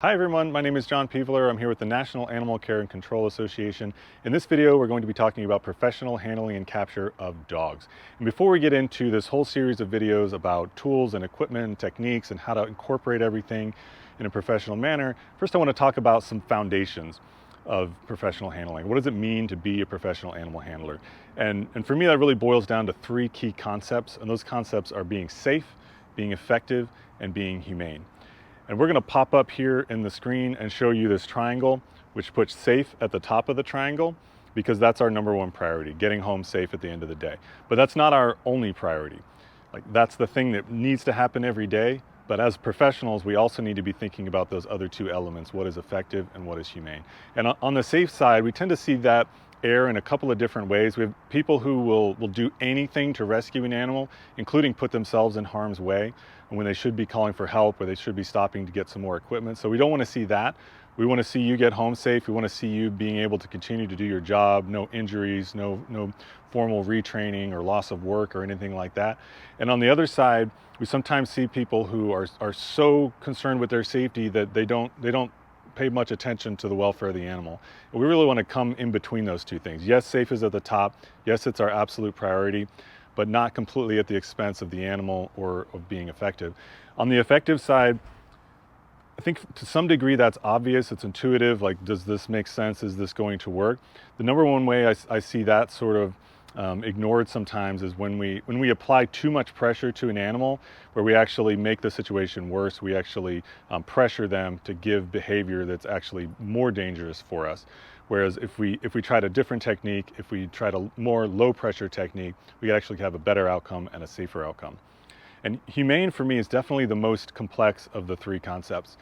Hi everyone, my name is John Peaveler. I'm here with the National Animal Care and Control Association. In this video, we're going to be talking about professional handling and capture of dogs. And before we get into this whole series of videos about tools and equipment and techniques and how to incorporate everything in a professional manner, first I want to talk about some foundations of professional handling. What does it mean to be a professional animal handler? And for me, that really boils down to three key concepts, and those concepts are being safe, being effective, and being humane. And we're going to pop up here in the screen and show you this triangle, which puts safe at the top of the triangle, because that's our number one priority, getting home safe at the end of the day. But that's not our only priority. That's the thing that needs to happen every day. But as professionals, we also need to be thinking about those other two elements, what is effective and what is humane. And on the safe side, we tend to see that err in a couple of different ways. We have people who will do anything to rescue an animal, including put themselves in harm's way when they should be calling for help or they should be stopping to get some more equipment. So we don't want to see that. We want to see you get home safe. We want to see you being able to continue to do your job, no injuries, no formal retraining or loss of work or anything like that. And on the other side, we sometimes see people who are so concerned with their safety that they don't pay much attention to the welfare of the animal. And we really want to come in between those two things. Yes, safe is at the top. Yes, it's our absolute priority, but not completely at the expense of the animal or of being effective. On the effective side, I think to some degree that's obvious, it's intuitive, like does this make sense, is this going to work? The number one way I see that sort of ignored sometimes is when we apply too much pressure to an animal, where we actually make the situation worse. We actually pressure them to give behavior that's actually more dangerous for us. Whereas if we tried a different technique, if we tried a more low pressure technique, we could actually have a better outcome and a safer outcome. And humane for me is definitely the most complex of the three concepts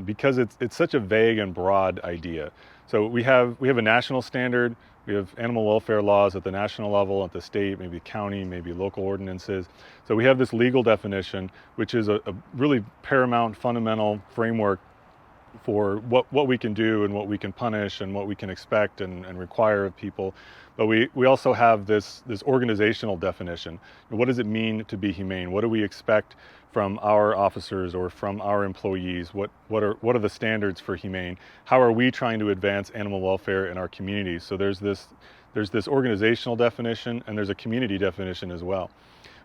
because it's such a vague and broad idea. So we have a national standard. We have animal welfare laws at the national level, at the state, maybe county, maybe local ordinances. So we have this legal definition, which is a really paramount, fundamental framework for what we can do and what we can punish and what we can expect and require of people. But we also have this organizational definition. What does it mean to be humane? What do we expect from our officers or from our employees? What are the standards for humane? How are we trying to advance animal welfare in our communities? So there's this organizational definition and there's a community definition as well.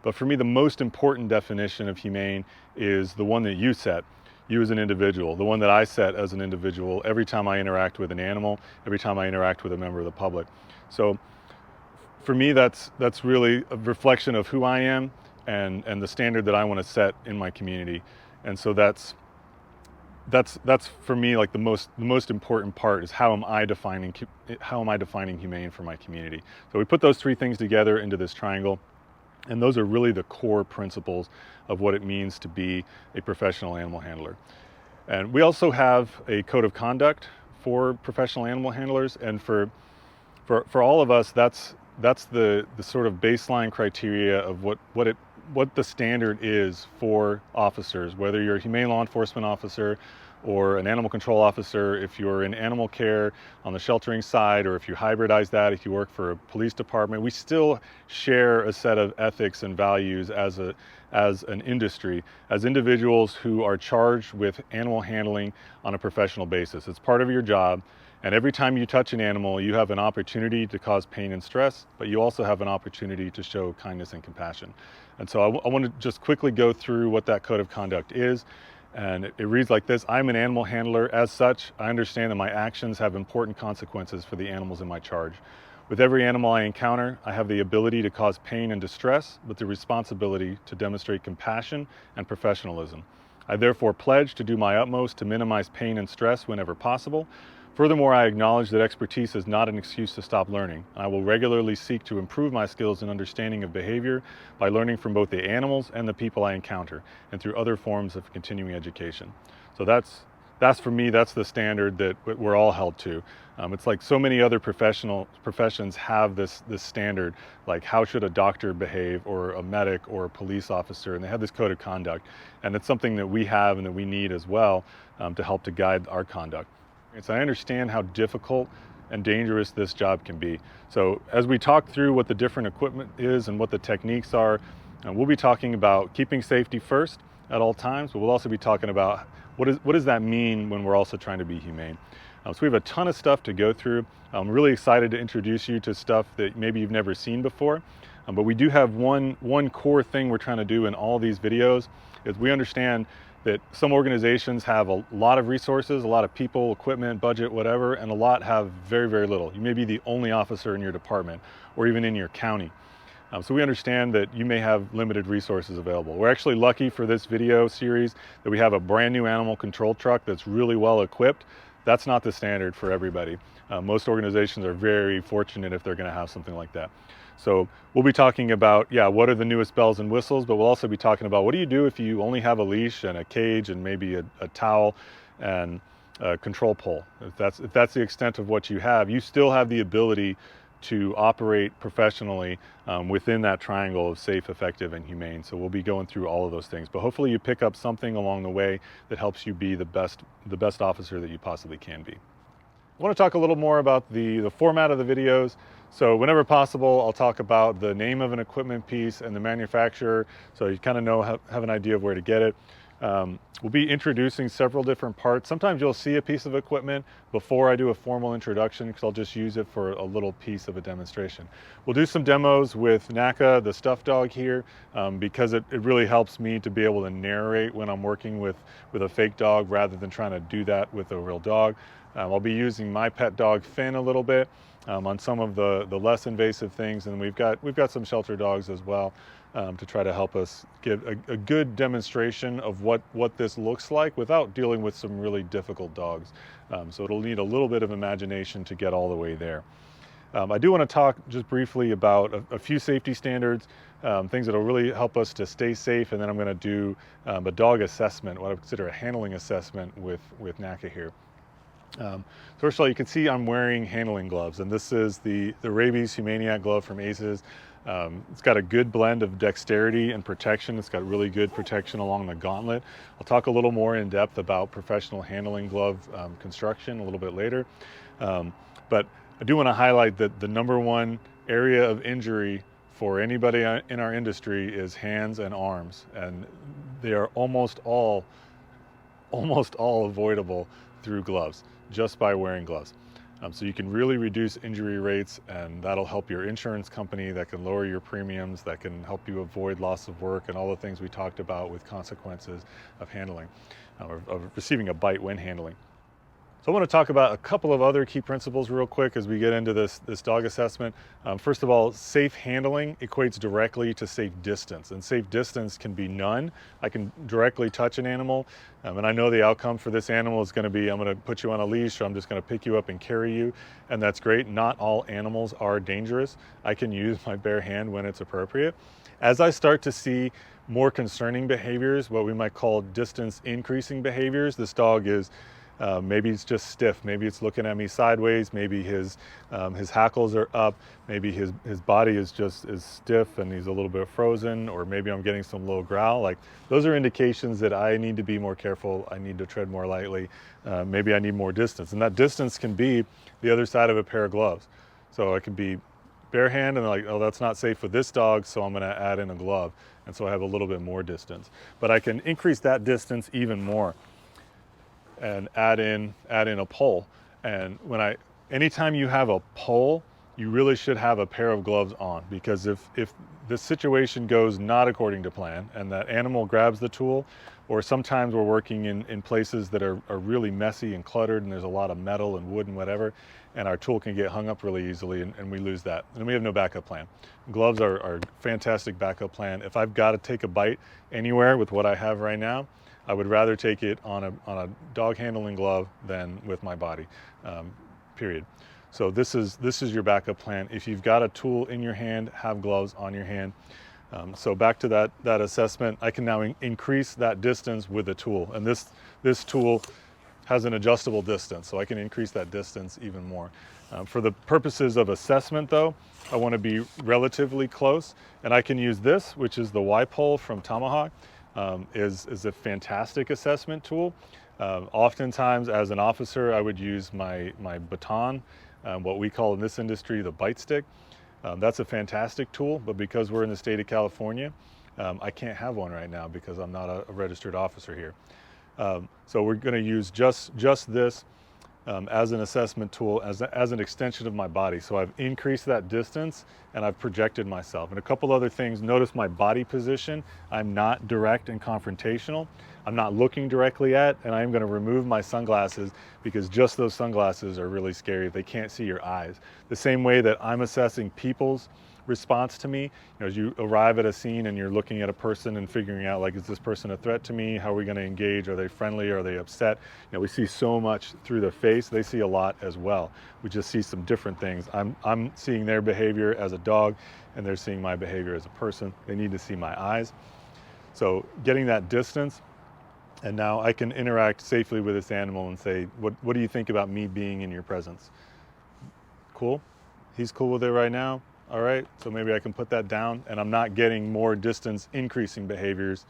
But for me, the most important definition of humane is the one that you set. You as an individual, the one that I set as an individual every time I interact with an animal, every time I interact with a member of the public. So for me, that's really a reflection of who I am and the standard that I want to set in my community. And so that's for me like the most important part is how am I defining humane for my community. So we put those three things together into this triangle. And those are really the core principles of what it means to be a professional animal handler. And we also have a code of conduct for professional animal handlers. And for all of us, that's the sort of baseline criteria of what the standard is for officers, whether you're a humane law enforcement officer or an animal control officer, if you're in animal care on the sheltering side, or if you hybridize that, if you work for a police department, we still share a set of ethics and values as an industry, as individuals who are charged with animal handling on a professional basis. It's part of your job. And every time you touch an animal, you have an opportunity to cause pain and stress, but you also have an opportunity to show kindness and compassion. And so I want to just quickly go through what that code of conduct is. And it reads like this: I'm an animal handler. As such, I understand that my actions have important consequences for the animals in my charge. With every animal I encounter, I have the ability to cause pain and distress, but the responsibility to demonstrate compassion and professionalism. I therefore pledge to do my utmost to minimize pain and stress whenever possible. Furthermore, I acknowledge that expertise is not an excuse to stop learning. I will regularly seek to improve my skills in understanding of behavior by learning from both the animals and the people I encounter, and through other forms of continuing education. So that's for me, that's the standard that we're all held to. It's like so many other professions have this standard, like how should a doctor behave, or a medic, or a police officer, and they have this code of conduct. And it's something that we have and that we need as well to help to guide our conduct. So I understand how difficult and dangerous this job can be. So as we talk through what the different equipment is and what the techniques are, we'll be talking about keeping safety first at all times, but we'll also be talking about what does that mean when we're also trying to be humane? So we have a ton of stuff to go through. I'm really excited to introduce you to stuff that maybe you've never seen before. But we do have one core thing we're trying to do in all these videos is we understand that some organizations have a lot of resources, a lot of people, equipment, budget, whatever, and a lot have very, very little. You may be the only officer in your department or even in your county. So we understand that you may have limited resources available. We're actually lucky for this video series that we have a brand new animal control truck that's really well equipped. That's not the standard for everybody. Most organizations are very fortunate if they're going to have something like that. So we'll be talking about, yeah, what are the newest bells and whistles, but we'll also be talking about what do you do if you only have a leash and a cage and maybe a towel and a control pole. If that's the extent of what you have, you still have the ability to operate professionally within that triangle of safe, effective, and humane. So we'll be going through all of those things, but hopefully you pick up something along the way that helps you be the best officer that you possibly can be. I want to talk a little more about the format of the videos. So whenever possible, I'll talk about the name of an equipment piece and the manufacturer, so you kind of know, have an idea of where to get it. We'll be introducing several different parts. Sometimes you'll see a piece of equipment before I do a formal introduction because I'll just use it for a little piece of a demonstration. We'll do some demos with Naca, the stuffed dog here, because it really helps me to be able to narrate when I'm working with a fake dog rather than trying to do that with a real dog. I'll be using my pet dog Finn a little bit on some of the less invasive things, and we've got some shelter dogs as well to try to help us give a good demonstration of what this looks like without dealing with some really difficult dogs. So it'll need a little bit of imagination to get all the way there. I do want to talk just briefly about a few safety standards, things that will really help us to stay safe, and then I'm going to do a dog assessment, what I consider a handling assessment with Naca here. First of all, you can see I'm wearing handling gloves, and this is the Rabies Humaniac glove from Aces. It's got a good blend of dexterity and protection. It's got really good protection along the gauntlet. I'll talk a little more in depth about professional handling glove construction a little bit later. But I do want to highlight that the number 1 area of injury for anybody in our industry is hands and arms, and they are almost all avoidable through gloves, just by wearing gloves. So you can really reduce injury rates, and that'll help your insurance company, that can lower your premiums, that can help you avoid loss of work and all the things we talked about with consequences of handling, of receiving a bite when handling. So I want to talk about a couple of other key principles real quick as we get into this dog assessment. First of all, safe handling equates directly to safe distance, and safe distance can be none. I can directly touch an animal, and I know the outcome for this animal is going to be, I'm going to put you on a leash, or I'm just going to pick you up and carry you, and that's great. Not all animals are dangerous. I can use my bare hand when it's appropriate. As I start to see more concerning behaviors, what we might call distance increasing behaviors, this dog is maybe it's just stiff. Maybe it's looking at me sideways. Maybe his hackles are up. Maybe his body is stiff and he's a little bit frozen, or maybe I'm getting some low growl. Like, those are indications that I need to be more careful. I need to tread more lightly. Maybe I need more distance, and that distance can be the other side of a pair of gloves. So it can be bare hand, and like, oh, that's not safe for this dog, so I'm going to add in a glove, and so I have a little bit more distance. But I can increase that distance even more and add in a pole. And anytime you have a pole, you really should have a pair of gloves on, because if the situation goes not according to plan and that animal grabs the tool, or sometimes we're working in places that are really messy and cluttered and there's a lot of metal and wood and whatever, and our tool can get hung up really easily, and we lose that, and we have no backup plan. Gloves are a fantastic backup plan. If I've got to take a bite anywhere with what I have right now, I would rather take it on a dog handling glove than with my body, period. So this is your backup plan. If you've got a tool in your hand, have gloves on your hand. So back to that assessment, I can now increase that distance with the tool. And this tool has an adjustable distance, so I can increase that distance even more. For the purposes of assessment though, I want to be relatively close, and I can use this, which is the Y-pole from Tomahawk. Is a fantastic assessment tool. Oftentimes as an officer, I would use my baton, what we call in this industry the bite stick. That's a fantastic tool, but because we're in the state of California, I can't have one right now because I'm not a registered officer here. So we're going to use just this as an assessment tool, as an extension of my body. So I've increased that distance and I've projected myself. And a couple other things, notice my body position. I'm not direct and confrontational. I'm not looking directly at, and I'm going to remove my sunglasses because just those sunglasses are really scary. They can't see your eyes. The same way that I'm assessing people's response to me, as you arrive at a scene and you're looking at a person and figuring out, like, is this person a threat to me? How are we going to engage? Are they friendly? Are they upset? We see so much through their face. They see a lot as well. We just see some different things. I'm seeing their behavior as a dog, and they're seeing my behavior as a person. They need to see my eyes. So getting that distance, and now I can interact safely with this animal and say, what do you think about me being in your presence? Cool? He's cool with it right now? All right, so maybe I can put that down, and I'm not getting more distance increasing behaviors.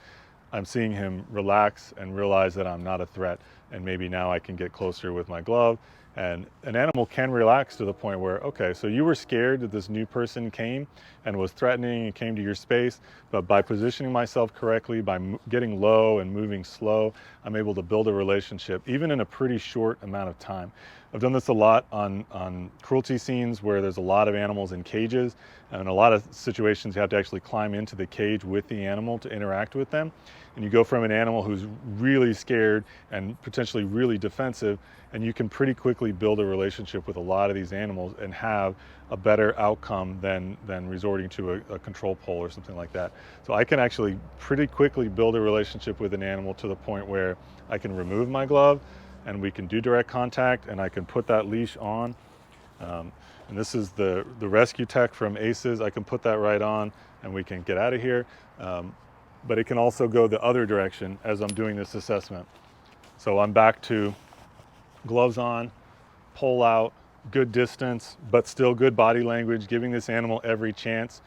I'm seeing him relax and realize that I'm not a threat, and maybe now I can get closer with my glove. And an animal can relax to the point where, okay, so you were scared that this new person came and was threatening and came to your space, but by positioning myself correctly, by getting low and moving slow, I'm able to build a relationship, even in a pretty short amount of time. I've done this a lot on cruelty scenes where there's a lot of animals in cages, and in a lot of situations you have to actually climb into the cage with the animal to interact with them. And you go from an animal who's really scared and potentially really defensive, and you can pretty quickly build a relationship with a lot of these animals and have a better outcome than resorting to a control pole or something like that. So I can actually pretty quickly build a relationship with an animal to the point where I can remove my glove and we can do direct contact, and I can put that leash on. And this is the rescue tech from ACES. I can put that right on and we can get out of here. But it can also go the other direction as I'm doing this assessment. So I'm back to gloves on, pole out, good distance, but still good body language, giving this animal every chance.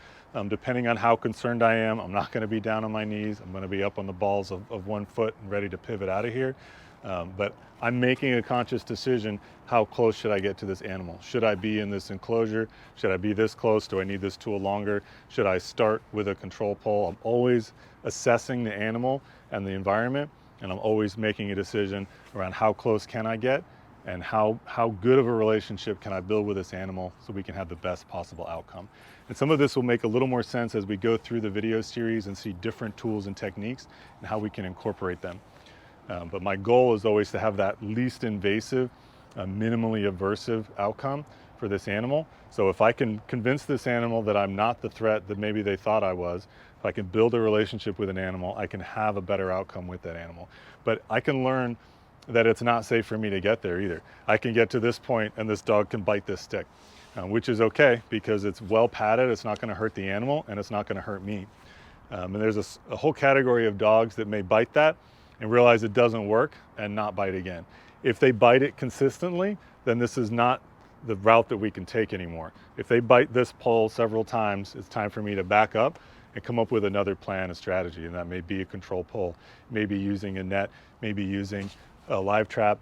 Depending on how concerned I am, I'm not going to be down on my knees. I'm going to be up on the balls of 1 foot and ready to pivot out of here. But I'm making a conscious decision, how close should I get to this animal? Should I be in this enclosure? Should I be this close? Do I need this tool longer? Should I start with a control pole? I'm always assessing the animal and the environment, and I'm always making a decision around how close can I get and how good of a relationship can I build with this animal so we can have the best possible outcome. And some of this will make a little more sense as we go through the video series and see different tools and techniques and how we can incorporate them. But my goal is always to have that least invasive, minimally aversive outcome for this animal. So if I can convince this animal that I'm not the threat that maybe they thought I was, if I can build a relationship with an animal, I can have a better outcome with that animal. But I can learn that it's not safe for me to get there either. I can get to this point and this dog can bite this stick, which is okay because it's well padded, it's not going to hurt the animal, and it's not going to hurt me. And there's a whole category of dogs that may bite that and realize it doesn't work and not bite again. If they bite it consistently, then this is not the route that we can take anymore. If they bite this pole several times, it's time for me to back up and come up with another plan, a strategy, and that may be a control pole, maybe using a net, maybe using a live trap,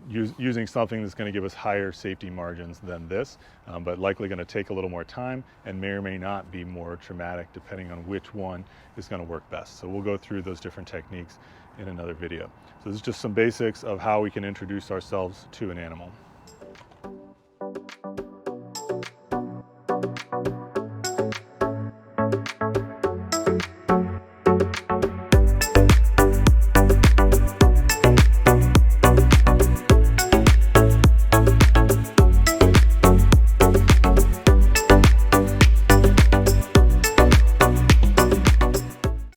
using something that's going to give us higher safety margins than this, but likely going to take a little more time and may or may not be more traumatic depending on which one is going to work best. So we'll go through those different techniques in another video. So this is just some basics of how we can introduce ourselves to an animal.